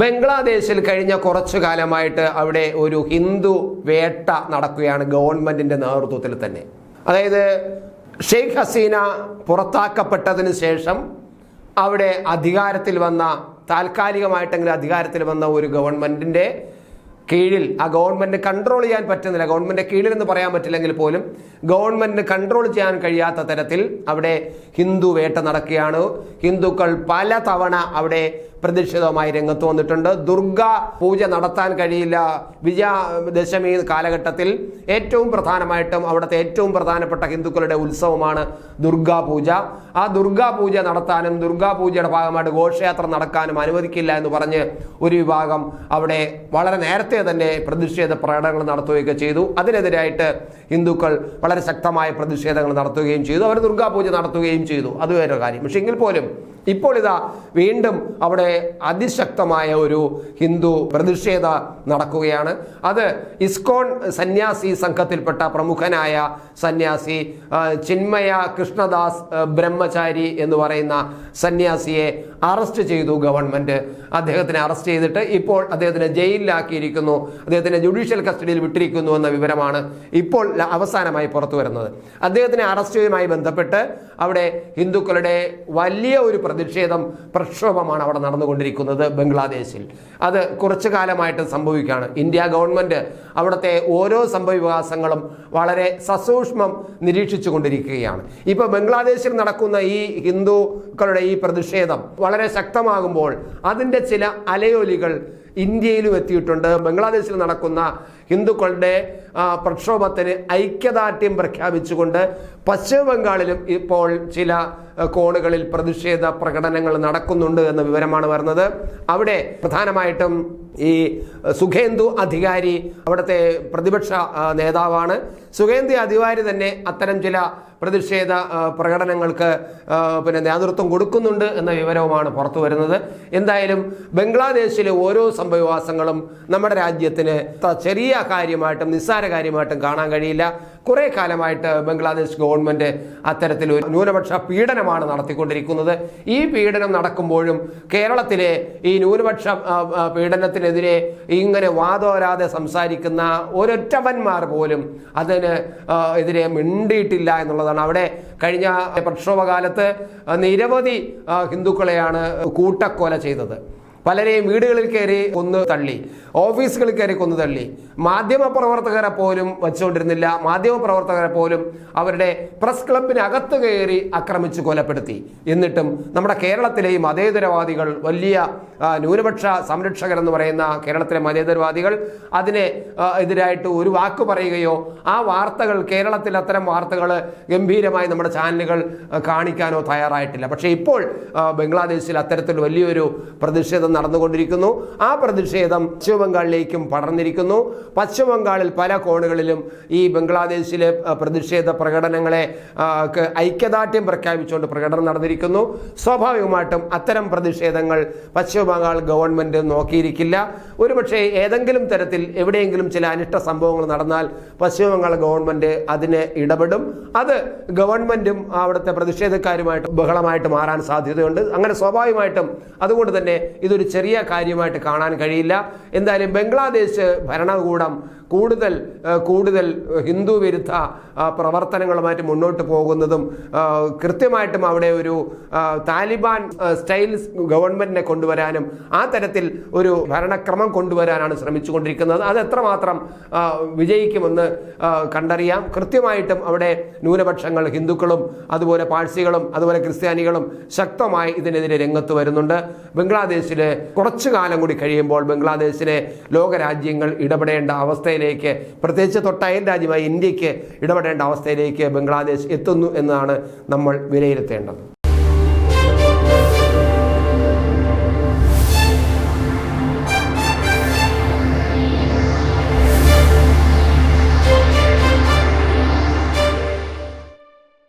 ബംഗ്ലാദേശിൽ കഴിഞ്ഞ കുറച്ചു കാലമായിട്ട് അവിടെ ഒരു ഹിന്ദു വേട്ട നടക്കുകയാണ് ഗവൺമെന്റിന്റെ നേതൃത്വത്തിൽ തന്നെ. അതായത് ഷെയ്ഖ് ഹസീന പുറത്താക്കപ്പെട്ടതിന് ശേഷം അവിടെ അധികാരത്തിൽ വന്ന താൽക്കാലികമായിട്ടെങ്കിലും അധികാരത്തിൽ വന്ന ഒരു ഗവൺമെന്റിന്റെ കീഴിൽ ആ ഗവൺമെന്റിന് കൺട്രോൾ ചെയ്യാൻ പറ്റുന്നില്ല. ഗവൺമെന്റിന്റെ കീഴിൽ എന്ന് പറയാൻ പറ്റില്ലെങ്കിൽ പോലും ഗവൺമെന്റിന് കൺട്രോൾ ചെയ്യാൻ കഴിയാത്ത തരത്തിൽ അവിടെ ഹിന്ദു വേട്ട നടക്കുകയാണ്. ഹിന്ദുക്കൾ പല തവണ അവിടെ പ്രതിഷേധവുമായി രംഗത്ത് വന്നിട്ടുണ്ട്. ദുർഗാ പൂജ നടത്താൻ കഴിയില്ല. വിജയദശമി കാലഘട്ടത്തിൽ ഏറ്റവും പ്രധാനമായിട്ടും അവിടുത്തെ ഏറ്റവും പ്രധാനപ്പെട്ട ഹിന്ദുക്കളുടെ ഉത്സവമാണ് ദുർഗാ പൂജ. ആ ദുർഗാ പൂജ നടത്താനും ദുർഗാ പൂജയുടെ ഭാഗമായിട്ട് ഘോഷയാത്ര നടക്കാനും അനുവദിക്കില്ല എന്ന് പറഞ്ഞ് ഒരു വിഭാഗം അവിടെ വളരെ നേരത്തെ തന്നെ പ്രതിഷേധ പ്രകടനങ്ങൾ നടത്തുകയൊക്കെ ചെയ്തു. അതിനെതിരായിട്ട് ഹിന്ദുക്കൾ വളരെ ശക്തമായ പ്രതിഷേധങ്ങൾ നടത്തുകയും ചെയ്തു. അവർ ദുർഗാ പൂജ നടത്തുകയും ചെയ്തു. അത് വേറെ കാര്യം. പക്ഷെ എങ്കിൽ പോലും ഇപ്പോൾ ഇതാ വീണ്ടും അവിടെ അതിശക്തമായ ഒരു ഹിന്ദു പ്രതിഷേധ നടക്കുകയാണ്. അത് ഇസ്കോൺ സന്യാസി സംഘത്തിൽപ്പെട്ട പ്രമുഖനായ സന്യാസി ചിന്മയ കൃഷ്ണദാസ് ബ്രഹ്മചാരി എന്ന് പറയുന്ന സന്യാസിയെ അറസ്റ്റ് ചെയ്തു ഗവൺമെന്റ്. അദ്ദേഹത്തിനെ അറസ്റ്റ് ചെയ്തിട്ട് ഇപ്പോൾ അദ്ദേഹത്തിനെ ജയിലിലാക്കിയിരിക്കുന്നു. അദ്ദേഹത്തിനെ ജുഡീഷ്യൽ കസ്റ്റഡിയിൽ വിട്ടിരിക്കുന്നു എന്ന വിവരമാണ് ഇപ്പോൾ അവസാനമായി പുറത്തു വരുന്നത്. അദ്ദേഹത്തിനെ അറസ്റ്റുമായി ബന്ധപ്പെട്ട് അവിടെ ഹിന്ദുക്കളുടെ വലിയ ഒരു പ്രക്ഷോഭമാണ് അവിടെ നടന്നുകൊണ്ടിരിക്കുന്നത് ബംഗ്ലാദേശിൽ. അത് കുറച്ചു കാലമായിട്ട് സംഭവിക്കുകയാണ്. ഇന്ത്യ ഗവൺമെന്റ് അവിടുത്തെ ഓരോ സംഭവവികാസങ്ങളും വളരെ സസൂക്ഷ്മം നിരീക്ഷിച്ചു കൊണ്ടിരിക്കുകയാണ്. ഇപ്പൊ ബംഗ്ലാദേശിൽ നടക്കുന്ന ഈ ഹിന്ദുക്കളുടെ ഈ പ്രതിഷേധം വളരെ ശക്തമാകുമ്പോൾ അതിന്റെ ചില അലയൊലികൾ ഇന്ത്യയിലും എത്തിയിട്ടുണ്ട്. ബംഗ്ലാദേശിൽ നടക്കുന്ന ഹിന്ദുക്കളുടെ പ്രക്ഷോഭത്തിന് ഐക്യദാർഢ്യം പ്രഖ്യാപിച്ചുകൊണ്ട് പശ്ചിമ ബംഗാളിലും ഇപ്പോൾ ചില കോണുകളിൽ പ്രതിഷേധ പ്രകടനങ്ങൾ നടക്കുന്നുണ്ട് എന്ന വിവരമാണ് വരുന്നത്. അവിടെ പ്രധാനമായിട്ടും ഈ സുഖേന്ദു അധികാരി അവിടുത്തെ പ്രതിപക്ഷ നേതാവാണ്. സുഖേന്ദു അധികാരി തന്നെ അത്തരം ചില പ്രതിഷേധ പ്രകടനങ്ങൾക്ക് നേതൃത്വം കൊടുക്കുന്നുണ്ട് എന്ന വിവരവുമാണ് പുറത്തു വരുന്നത്. എന്തായാലും ബംഗ്ലാദേശിലെ ഓരോ സംഭവവികാസങ്ങളും നമ്മുടെ രാജ്യത്തിന് ചെറിയ കാര്യമായിട്ടും നിസ്സാര കാര്യമായിട്ടും കാണാൻ കഴിയില്ല. കുറെ കാലമായിട്ട് ബംഗ്ലാദേശ് ഗവൺമെന്റ് അത്തരത്തിൽ ഒരു ന്യൂനപക്ഷ പീഡനമാണ് നടത്തിക്കൊണ്ടിരിക്കുന്നത്. ഈ പീഡനം നടക്കുമ്പോഴും കേരളത്തിലെ ഈ ന്യൂനപക്ഷ പീഡനത്തിനെതിരെ ഇങ്ങനെ വാദോരാതെ സംസാരിക്കുന്ന ഒരൊറ്റവന്മാർ പോലും അതിന് എതിരെ മിണ്ടിയിട്ടില്ല എന്നുള്ളതാണ്. അവിടെ കഴിഞ്ഞ പ്രക്ഷോഭകാലത്ത് നിരവധി ഹിന്ദുക്കളെയാണ് കൂട്ടക്കൊല ചെയ്തത്. പലരെയും വീടുകളിൽ കയറി കൊന്നു തള്ളി, ഓഫീസുകളിൽ കയറി കൊന്നു തള്ളി. മാധ്യമപ്രവർത്തകരെ പോലും വച്ചുകൊണ്ടിരുന്നില്ല. മാധ്യമപ്രവർത്തകരെ പോലും അവരുടെ പ്രസ് ക്ലബിനകത്ത് കയറി ആക്രമിച്ച് കൊലപ്പെടുത്തി. എന്നിട്ടും നമ്മുടെ കേരളത്തിലെ ഈ മതേതരവാദികൾ, വലിയ ന്യൂനപക്ഷ സംരക്ഷകരെന്ന് പറയുന്ന കേരളത്തിലെ മതേതരവാദികൾ അതിനെ എതിരായിട്ട് ഒരു വാക്ക് പറയുകയോ ആ വാർത്തകൾ, കേരളത്തിൽ അത്തരം വാർത്തകൾ ഗംഭീരമായി നമ്മുടെ ചാനലുകൾ കാണിക്കാനോ തയ്യാറായിട്ടില്ല. പക്ഷേ ഇപ്പോൾ ബംഗ്ലാദേശിൽ അത്തരത്തിൽ വലിയൊരു പ്രതിഷേധം നടന്നുകൊണ്ടിരിക്കുന്നു. ആ പ്രതിഷേധം പശ്ചിമ ബംഗാളിലേക്കും പടർന്നിരിക്കുന്നു. പശ്ചിമ ബംഗാളിൽ പല കോണുകളിലും ഈ ബംഗ്ലാദേശിലെ പ്രതിഷേധ പ്രകടനങ്ങളെ ഐക്യദാർഢ്യം പ്രഖ്യാപിച്ചുകൊണ്ട് പ്രകടനം നടന്നിരിക്കുന്നു. സ്വാഭാവികമായിട്ടും അത്തരം പ്രതിഷേധങ്ങൾ പശ്ചിമ ബംഗാൾ ഗവൺമെന്റ് നോക്കിയിരിക്കില്ല. ഒരുപക്ഷെ ഏതെങ്കിലും തരത്തിൽ എവിടെയെങ്കിലും ചില അനിഷ്ട സംഭവങ്ങൾ നടന്നാൽ പശ്ചിമ ബംഗാൾ ഗവൺമെന്റ് അതിന് ഇടപെടും. അത് ഗവൺമെന്റും അവിടുത്തെ പ്രതിഷേധക്കാരുമായിട്ട് ബഹളമായിട്ട് മാറാൻ സാധ്യതയുണ്ട്. അങ്ങനെ സ്വാഭാവികമായിട്ടും അതുകൊണ്ട് തന്നെ ഇതൊരു ചെറിയ കാര്യമായിട്ട് കാണാൻ കഴിയില്ല. എന്തായാലും ബംഗ്ലാദേശ് ഭരണകൂടം കൂടുതൽ ഹിന്ദു വിരുദ്ധ പ്രവർത്തനങ്ങളുമായിട്ട് മുന്നോട്ട് പോകുന്നതും കൃത്യമായിട്ടും അവിടെ ഒരു താലിബാൻ സ്റ്റൈൽ ഗവൺമെന്റിനെ കൊണ്ടുവരാനും ആ തരത്തിൽ ഒരു ഭരണക്രമം കൊണ്ടുവരാനാണ് ശ്രമിച്ചുകൊണ്ടിരിക്കുന്നത്. അത് എത്രമാത്രം വിജയിക്കുമെന്ന് കണ്ടറിയാം. കൃത്യമായിട്ടും അവിടെ ന്യൂനപക്ഷങ്ങൾ, ഹിന്ദുക്കളും അതുപോലെ പാഴ്സികളും അതുപോലെ ക്രിസ്ത്യാനികളും ശക്തമായി ഇതിനെതിരെ രംഗത്ത് വരുന്നുണ്ട്. ബംഗ്ലാദേശിലെ കുറച്ചു കാലം കൂടി കഴിയുമ്പോൾ ബംഗ്ലാദേശിലെ ലോകരാജ്യങ്ങൾ ഇടപെടേണ്ട അവസ്ഥയിലേക്ക്, പ്രത്യേകിച്ച് തൊട്ടയൽ രാജ്യമായ ഇന്ത്യക്ക് ഇടപെടേണ്ട അവസ്ഥയിലേക്ക് ബംഗ്ലാദേശ് എത്തുന്നു എന്നാണ് നമ്മൾ വിലയിരുത്തേണ്ടത്.